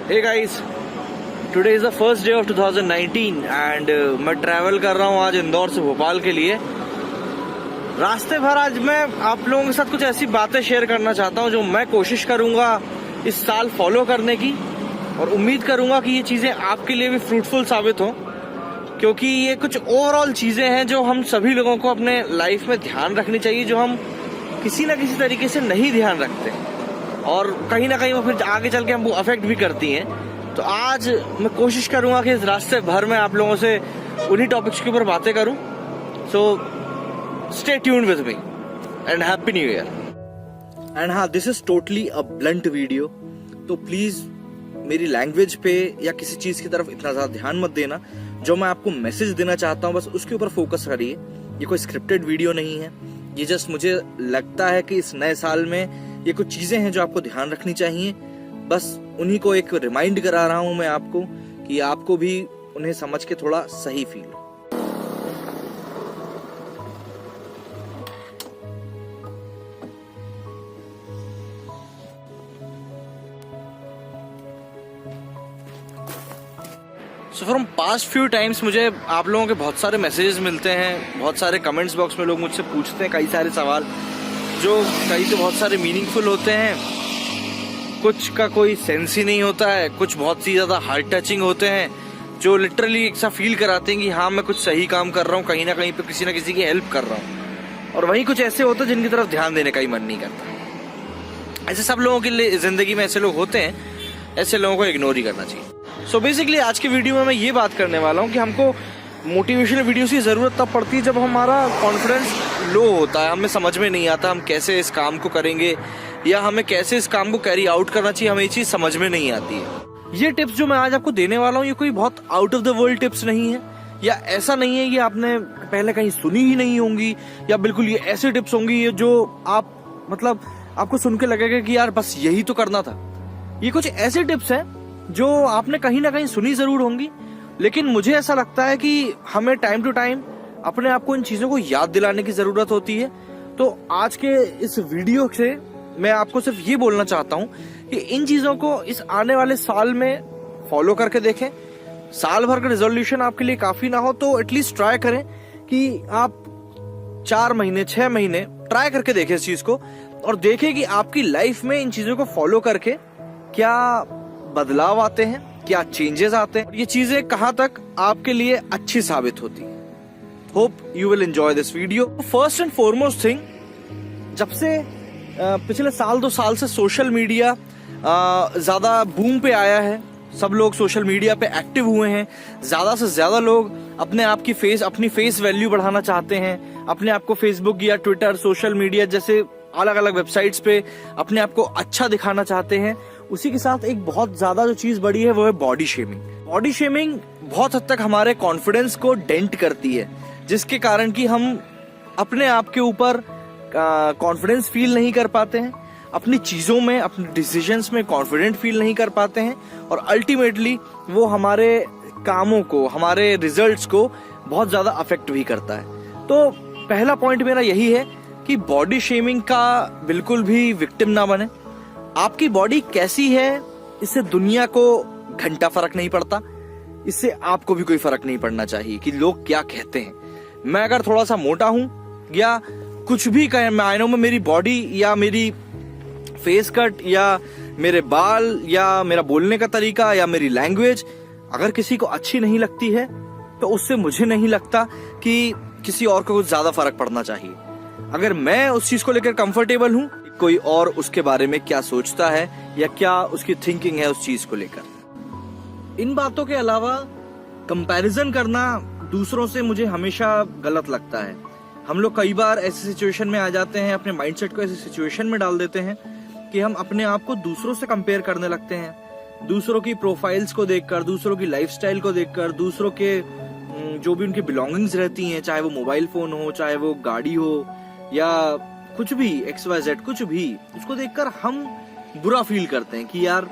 Hey guys, today is the first day of 2019 and मैं travel कर रहा हूँ आज इंदौर से भोपाल के लिए। रास्ते भर आज मैं आप लोगों के साथ कुछ ऐसी बातें शेयर करना चाहता हूँ जो मैं कोशिश करूँगा इस साल फॉलो करने की, और उम्मीद करूँगा कि ये चीज़ें आपके लिए भी फ्रूटफुल साबित हों, क्योंकि ये कुछ ओवरऑल चीज़ें हैं जो हम सभी लोगों को अपने लाइफ में ध्यान रखनी चाहिए, जो हम किसी ना किसी तरीके से नहीं ध्यान रखते और कहीं ना कहीं वो फिर आगे चल के हमको अफेक्ट भी करती हैं। तो आज मैं कोशिश करूंगा कि इस रास्ते भर में आप लोगों से उन्हीं टॉपिक्स के ऊपर बातें करूं। So stay tuned with me and happy new year. And हाँ, this is totally a blunt video, तो प्लीज मेरी लैंग्वेज पे या किसी चीज की तरफ इतना ज्यादा ध्यान मत देना। जो मैं आपको मैसेज देना चाहता हूँ बस उसके ऊपर फोकस करिए। ये कोई स्क्रिप्टेड वीडियो नहीं है, ये जस्ट मुझे लगता है कि इस नए साल में ये कुछ चीजें हैं जो आपको ध्यान रखनी चाहिए। बस उन्हीं को एक रिमाइंड करा रहा हूं मैं आपको कि आपको भी उन्हें समझ के थोड़ा सही फील हो। So from past few times मुझे आप लोगों के बहुत सारे मैसेजेस मिलते हैं, बहुत सारे कमेंट्स बॉक्स में लोग मुझसे पूछते हैं कई सारे सवाल जो कई तो बहुत सारे मीनिंगफुल होते हैं, कुछ का कोई सेंस ही नहीं होता है, कुछ बहुत ही ज्यादा हार्ट टचिंग होते हैं जो लिटरली एक सा फील कराते हैं कि हाँ मैं कुछ सही काम कर रहा हूँ, कहीं ना कहीं पे किसी ना किसी की हेल्प कर रहा हूँ। और वहीं कुछ ऐसे होते हैं जिनकी तरफ ध्यान देने का ही मन नहीं करता। ऐसे सब लोगों के लिए जिंदगी में ऐसे लोग होते हैं, ऐसे लोगों को इग्नोर ही करना चाहिए। सो बेसिकली आज की वीडियो में मैं ये बात करने वाला हूँ कि हमको मोटिवेशनल वीडियोस की ज़रूरत तब पड़ती है जब हमारा कॉन्फिडेंस लो होता है, हमें समझ में नहीं आता हम कैसे इस काम को करेंगे या हमें कैसे इस काम को कैरी आउट करना चाहिए, हमें ये चीज़ समझ में नहीं आती है। ये टिप्स जो मैं आज आपको देने वाला हूँ ये कोई बहुत out of the world tips नहीं है, या ऐसा नहीं है कि आपने पहले कहीं सुनी ही नहीं होंगी, या बिल्कुल ये ऐसे टिप्स होंगी जो आप मतलब आपको सुन के लगेगा कि यार बस यही तो करना था। ये कुछ ऐसे टिप्स हैं जो आपने कहीं ना कहीं सुनी जरूर होंगी, लेकिन मुझे ऐसा लगता है कि हमें टाइम टू टाइम अपने आप को इन चीजों को याद दिलाने की जरूरत होती है। तो आज के इस वीडियो से मैं आपको सिर्फ ये बोलना चाहता हूँ कि इन चीजों को इस आने वाले साल में फॉलो करके देखें। साल भर का रिजोल्यूशन आपके लिए काफी ना हो तो एटलीस्ट ट्राई करें कि आप 4 महीने 6 महीने ट्राई करके देखें इस चीज को, और देखें कि आपकी लाइफ में इन चीजों को फॉलो करके क्या बदलाव आते हैं, क्या चेंजेस आते हैं, ये चीजें कहां तक आपके लिए अच्छी साबित होती है। Hope you will enjoy this video. First and foremost thing, जब से पिछले साल 2 साल से सोशल मीडिया ज्यादा बूम पे आया है, सब लोग सोशल मीडिया पे एक्टिव हुए हैं, ज्यादा से ज्यादा लोग अपनी फेस वैल्यू बढ़ाना चाहते हैं, अपने आप को फेसबुक या ट्विटर, सोशल मीडिया जैसे अलग अलग वेबसाइट्स पे अपने आप को अच्छा दिखाना चाहते हैं। उसी के साथ एक बहुत ज्यादा जो चीज बढ़ी है वो है बॉडी शेमिंग। बॉडी शेमिंग बहुत हद तक हमारे कॉन्फिडेंस को डेंट करती है, जिसके कारण कि हम अपने आप के ऊपर कॉन्फिडेंस फील नहीं कर पाते हैं, अपनी चीजों में, अपने डिसीजंस में कॉन्फिडेंट फील नहीं कर पाते हैं, और अल्टीमेटली वो हमारे कामों को, हमारे रिजल्ट्स को बहुत ज्यादा अफेक्ट भी करता है। तो पहला पॉइंट मेरा यही है कि बॉडी शेमिंग का बिल्कुल भी विक्टिम ना बने। आपकी बॉडी कैसी है इससे दुनिया को घंटा फर्क नहीं पड़ता, इससे आपको भी कोई फर्क नहीं पड़ना चाहिए कि लोग क्या कहते हैं। मैं अगर थोड़ा सा मोटा हूं या कुछ भी कहें, मायनों में मेरी बॉडी या मेरी फेस कट या मेरे बाल या मेरा बोलने का तरीका या मेरी लैंग्वेज अगर किसी को अच्छी नहीं लगती है तो उससे मुझे नहीं लगता कि किसी और को कुछ ज्यादा फर्क पड़ना चाहिए। अगर मैं उस चीज को लेकर कंफर्टेबल हूं, कोई और उसके बारे में क्या सोचता है या क्या उसकी थिंकिंग है उस चीज को लेकर। इन बातों के अलावा कंपैरिजन करना दूसरों से मुझे हमेशा गलत लगता है। हम लोग कई बार ऐसी सिचुएशन में आ जाते हैं, अपने माइंडसेट को ऐसी सिचुएशन में डाल देते हैं कि हम अपने आप को दूसरों से कंपेयर करने लगते हैं। दूसरों की प्रोफाइल्स को देखकर, दूसरों की लाइफस्टाइल को देखकर, दूसरों के जो भी उनकी बिलोंगिंग्स रहती हैं, चाहे वो मोबाइल फोन हो, चाहे वो गाड़ी हो या कुछ भी XYZ कुछ भी, उसको देखकर हम बुरा फील करते हैं कि यार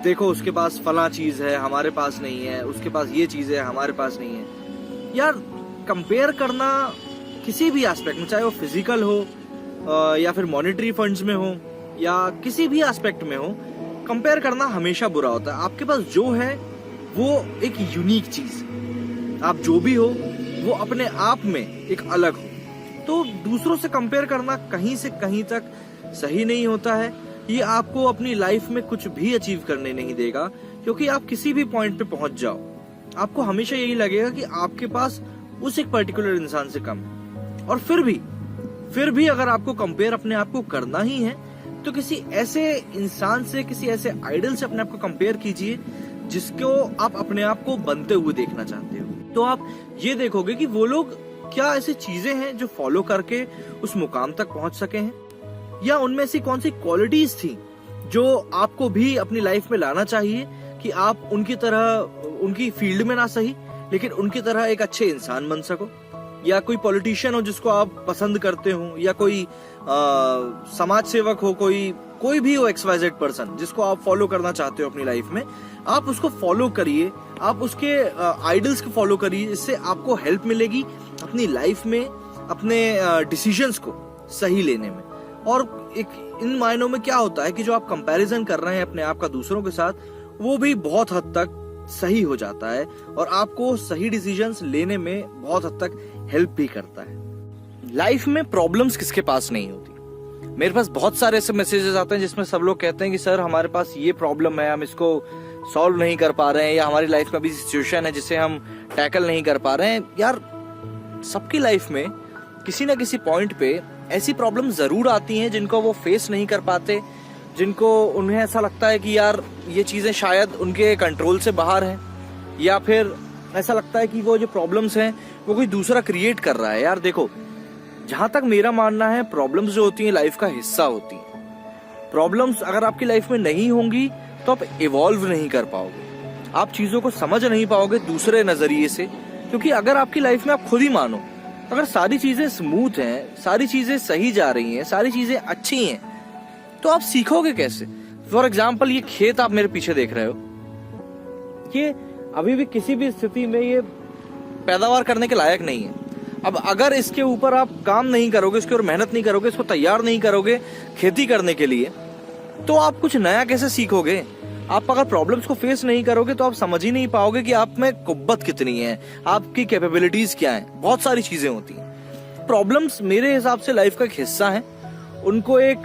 देखो उसके पास फला चीज है हमारे पास नहीं है, उसके पास ये चीज है हमारे पास नहीं है। यार कंपेयर करना किसी भी एस्पेक्ट में, चाहे वो फिजिकल हो या फिर मॉनेटरी फंड्स में हो या किसी भी एस्पेक्ट में हो, कंपेयर करना हमेशा बुरा होता है। आपके पास जो है वो एक यूनिक चीज है, आप जो भी हो वो अपने आप में एक अलग हो। तो दूसरों से कंपेयर करना कहीं से कहीं तक सही नहीं होता है। ये आपको अपनी लाइफ में कुछ भी अचीव करने नहीं देगा, क्योंकि आप किसी भी पॉइंट पे पहुंच जाओ, आपको हमेशा यही लगेगा कि आपके पास उस एक पर्टिकुलर इंसान से कम है। और फिर भी अगर आपको कंपेयर अपने आप को करना ही है तो किसी ऐसे इंसान से, किसी ऐसे आइडल से अपने आप को कंपेयर कीजिए जिसको आप अपने आप को बनते हुए देखना चाहते हो। तो आप ये देखोगे कि वो लोग क्या ऐसी चीजें हैं जो फॉलो करके उस मुकाम तक पहुंच सके हैं, या उनमें ऐसी कौन सी क्वालिटीज थी जो आपको भी अपनी लाइफ में लाना चाहिए कि आप उनकी तरह, उनकी फील्ड में ना सही लेकिन उनकी तरह एक अच्छे इंसान बन सको। या कोई पॉलिटिशियन हो जिसको आप पसंद करते हो, या कोई समाज सेवक हो, कोई भी हो, XYZ पर्सन जिसको आप फॉलो करना चाहते हो अपनी लाइफ में, आप उसको फॉलो करिए, आप उसके आइडल्स को फॉलो करिए। इससे आपको हेल्प मिलेगी अपनी लाइफ में अपने डिसीजंस को सही लेने में। और एक इन मायनों में क्या होता है कि जो आप कंपैरिजन कर रहे हैं अपने आप का दूसरों के साथ, वो भी बहुत हद तक सही हो जाता है और आपको सही डिसीजंस लेने में बहुत हद तक हेल्प भी करता है। लाइफ में प्रॉब्लम्स किसके पास नहीं होती। मेरे पास बहुत सारे ऐसे मैसेजेस आते हैं जिसमें सब लोग कहते हैं कि सर हमारे पास ये प्रॉब्लम है, हम इसको सॉल्व नहीं कर पा रहे हैं, या हमारी लाइफ में अभी सिचुएशन है जिसे हम टैकल नहीं कर पा रहे हैं। यार, सबकी लाइफ में किसी ना किसी पॉइंट पे ऐसी प्रॉब्लम जरूर आती हैं जिनको वो फेस नहीं कर पाते, जिनको उन्हें ऐसा लगता है कि यार ये चीजें शायद उनके कंट्रोल से बाहर हैं, या फिर ऐसा लगता है कि वो जो प्रॉब्लम्स हैं वो कोई दूसरा क्रिएट कर रहा है। यार देखो, जहां तक मेरा मानना है, प्रॉब्लम्स जो होती हैं लाइफ का हिस्सा होती हैं। प्रॉब्लम्स अगर आपकी लाइफ में नहीं होंगी तो आप इवॉल्व नहीं कर पाओगे, आप चीजों को समझ नहीं पाओगे दूसरे नजरिए से। क्योंकि अगर आपकी लाइफ में आप खुद ही मानो, अगर सारी चीजें स्मूथ हैं, सारी चीजें सही जा रही हैं, सारी चीजें अच्छी हैं, तो आप सीखोगे कैसे। फॉर एग्जाम्पल, ये खेत आप मेरे पीछे देख रहे हो, ये अभी भी किसी भी स्थिति में ये पैदावार करने के लायक नहीं है। अब अगर इसके ऊपर आप काम नहीं करोगे, इसके ऊपर मेहनत नहीं करोगे, इसको तैयार नहीं करोगे खेती करने के लिए, तो आप कुछ नया कैसे सीखोगे। आप अगर प्रॉब्लम्स को फेस नहीं करोगे तो आप समझ ही नहीं पाओगे कि आप में कुव्वत कितनी है, आपकी कैपेबिलिटीज क्या है। बहुत सारी चीजें होती हैं। प्रॉब्लम्स मेरे हिसाब से लाइफ का एक हिस्सा है। उनको एक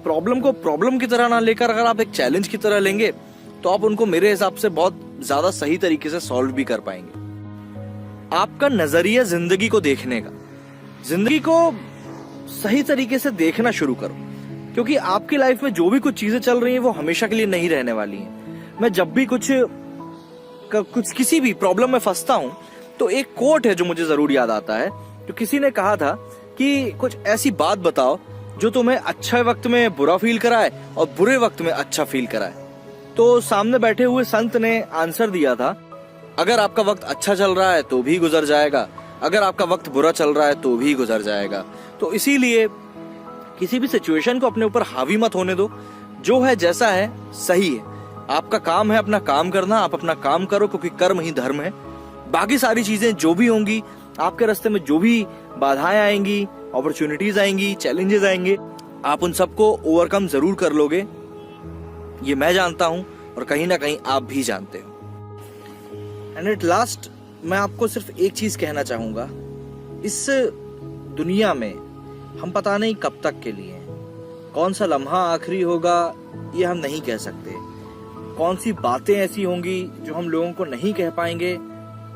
प्रॉब्लम को प्रॉब्लम की तरह ना लेकर अगर आप एक चैलेंज की तरह लेंगे तो आप उनको मेरे हिसाब से बहुत ज्यादा सही तरीके से सॉल्व भी कर पाएंगे। आपका नजरिया जिंदगी को देखने का, जिंदगी को सही तरीके से देखना शुरू करो, क्योंकि आपकी लाइफ में जो भी कुछ चीजें चल रही हैं वो हमेशा के लिए नहीं रहने वाली हैं। मैं जब भी कुछ किसी भी प्रॉब्लम में फंसता हूं तो एक कोट है जो मुझे जरूर याद आता है। तो किसी ने कहा था कि कुछ ऐसी बात बताओ जो तुम्हें अच्छे वक्त में बुरा फील कराए और बुरे वक्त में अच्छा फील कराए। तो सामने बैठे हुए संत ने आंसर दिया था, अगर आपका वक्त अच्छा चल रहा है तो भी गुजर जाएगा, अगर आपका वक्त बुरा चल रहा है तो भी गुजर जाएगा। तो इसीलिए किसी भी सिचुएशन को अपने ऊपर हावी मत होने दो। जो है जैसा है सही है। आपका काम है अपना काम करना, आप अपना काम करो, क्योंकि कर्म ही धर्म है। बाकी सारी चीजें जो भी होंगी, आपके रास्ते में जो भी बाधाएं आएंगी, अपॉर्चुनिटीज आएंगी, चैलेंजेस आएंगे, आप उन सबको ओवरकम जरूर कर लोगे। ये मैं जानता हूं और कहीं ना कहीं आप भी जानते हो। एंड एट लास्ट मैं आपको सिर्फ एक चीज कहना चाहूंगा, इस दुनिया में हम पता नहीं कब तक के लिए हैं। कौन सा लम्हा आखिरी होगा ये हम नहीं कह सकते। कौन सी बातें ऐसी होंगी जो हम लोगों को नहीं कह पाएंगे,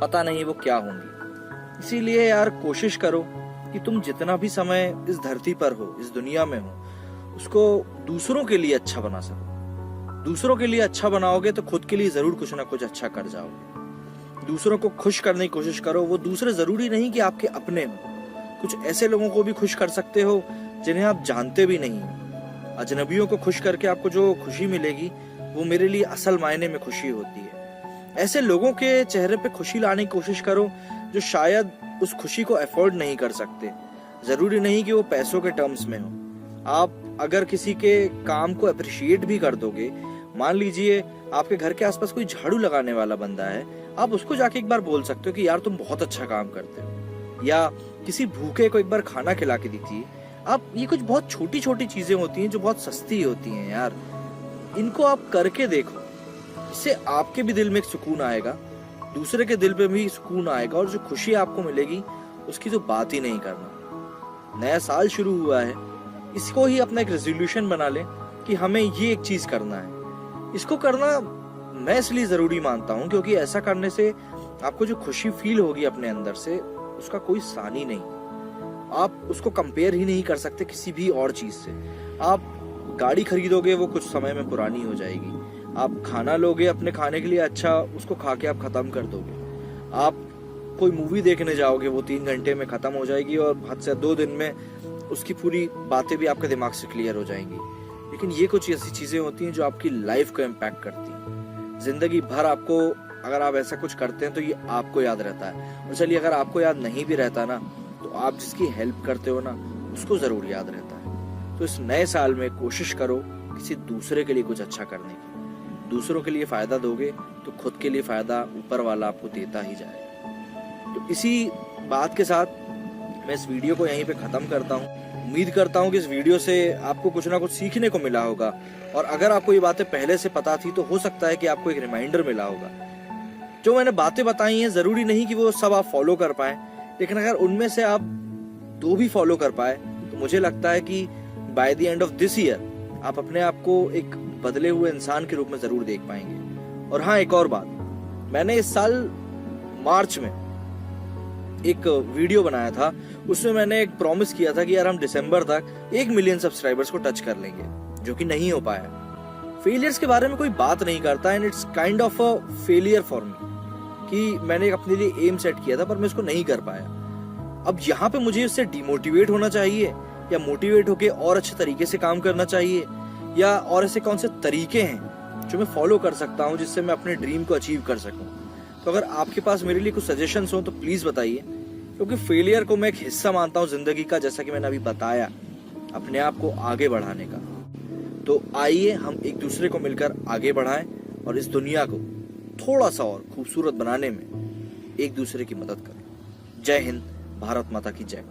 पता नहीं वो क्या होंगी। इसीलिए यार कोशिश करो कि तुम जितना भी समय इस धरती पर हो, इस दुनिया में हो, उसको दूसरों के लिए अच्छा बना सको। दूसरों के लिए अच्छा बनाओगे तो खुद के लिए जरूर कुछ ना कुछ अच्छा कर जाओगे। दूसरों को खुश करने की कोशिश करो। वो दूसरे जरूरी नहीं कि आपके अपने हो, कुछ ऐसे लोगों को भी खुश कर सकते हो जिन्हें आप जानते भी नहीं हो। अजनबियों को खुश करके आपको जो खुशी मिलेगी वो मेरे लिए असल मायने में खुशी होती है। ऐसे लोगों के चेहरे पे खुशी लाने की कोशिश करो जो शायद उस खुशी को अफोर्ड नहीं कर सकते। जरूरी नहीं कि वो पैसों के टर्म्स में हो। आप अगर किसी के काम को अप्रिशिएट भी कर दोगे, मान लीजिए आपके घर के आसपास कोई झाड़ू लगाने वाला बंदा है, आप उसको जाके एक बार बोल सकते हो कि यार तुम बहुत अच्छा काम करते हो। या किसी भूखे को एक बार खाना खिला के दीजिए। आप, ये कुछ बहुत छोटी छोटी चीजें होती हैं जो बहुत सस्ती होती हैं यार। इनको आप करके देखो, इससे आपके भी दिल में एक सुकून आएगा, दूसरे के दिल पे भी सुकून आएगा, और जो खुशी आपको मिलेगी उसकी तो बात ही नहीं करना। नया साल शुरू हुआ है, इसको ही अपना एक रेजोल्यूशन बना ले कि हमें ये एक चीज करना है। इसको करना मैं इसलिए जरूरी मानता हूँ क्योंकि ऐसा करने से आपको जो खुशी फील होगी अपने अंदर से, उसका कोई सानी नहीं। आप उसको कंपेयर ही नहीं कर सकते किसी भी और चीज से। आप गाड़ी खरीदोगे, वो कुछ समय में पुरानी हो जाएगी। आप खाना लोगे अपने खाने के लिए अच्छा, उसको खा के आप खत्म कर दोगे। आप कोई मूवी देखने जाओगे, वो 3 घंटे में खत्म हो जाएगी और हद से 2 दिन में उसकी पूरी बातें भी आपके दिमाग से क्लियर हो जाएंगी। लेकिन ये कुछ ऐसी चीजें होती हैं जो आपकी लाइफ को इम्पैक्ट करती हैं। जिंदगी भर आपको, अगर आप ऐसा कुछ करते हैं तो ये आपको याद रहता है। और चलिए, अगर आपको याद नहीं भी रहता ना, तो आप जिसकी हेल्प करते हो ना, उसको जरूर याद रहता है। तो इस नए साल में कोशिश करो किसी दूसरे के लिए कुछ अच्छा करने की। दूसरों के लिए फायदा दोगे तो खुद के लिए फायदा ऊपर वाला आपको देता ही जाएगा। तो इसी बात के साथ मैं इस वीडियो को यहीं पे खत्म करता हूँ। उम्मीद करता हूँ कि इस वीडियो से आपको कुछ ना कुछ सीखने को मिला होगा, और अगर आपको ये बातें पहले से पता थी तो हो सकता है कि आपको एक रिमाइंडर मिला होगा। जो मैंने बातें बताई हैं, जरूरी नहीं कि वो सब आप फॉलो कर पाए, लेकिन अगर उनमें से आप 2 भी फॉलो कर पाए तो मुझे लगता है कि by the end of this year आप अपने आप को एक बदले हुए इंसान के रूप में जरूर देख पाएंगे। और हाँ, एक और बात, मैंने इस साल मार्च में एक वीडियो बनाया था, उसमें मैंने एक प्रॉमिस किया था कि यार हम दिसंबर तक 1 मिलियन सब्सक्राइबर्स को टच कर लेंगे, जो कि नहीं हो पाया। फेलियर्स के बारे में कोई बात नहीं करता, and it's kind of a failure for me कि मैंने अपने लिए एम सेट किया था पर मैं इसको नहीं कर पाया। अब यहाँ पे मुझे इससे डिमोटिवेट होना चाहिए या मोटिवेट होके और अच्छे तरीके से काम करना चाहिए, या और ऐसे कौन से तरीके हैं जो मैं फॉलो कर सकता हूँ जिससे मैं अपने ड्रीम को अचीव कर सकूँ? तो अगर आपके पास मेरे लिए कुछ सजेशंस हो तो प्लीज बताइए, क्योंकि फेलियर को मैं एक हिस्सा मानता हूँ जिंदगी का, जैसा कि मैंने अभी बताया, अपने आप को आगे बढ़ाने का। तो आइए हम एक दूसरे को मिलकर आगे बढ़ाएं और इस दुनिया को थोड़ा सा और खूबसूरत बनाने में एक दूसरे की मदद करें। जय हिंद, भारत माता की जय।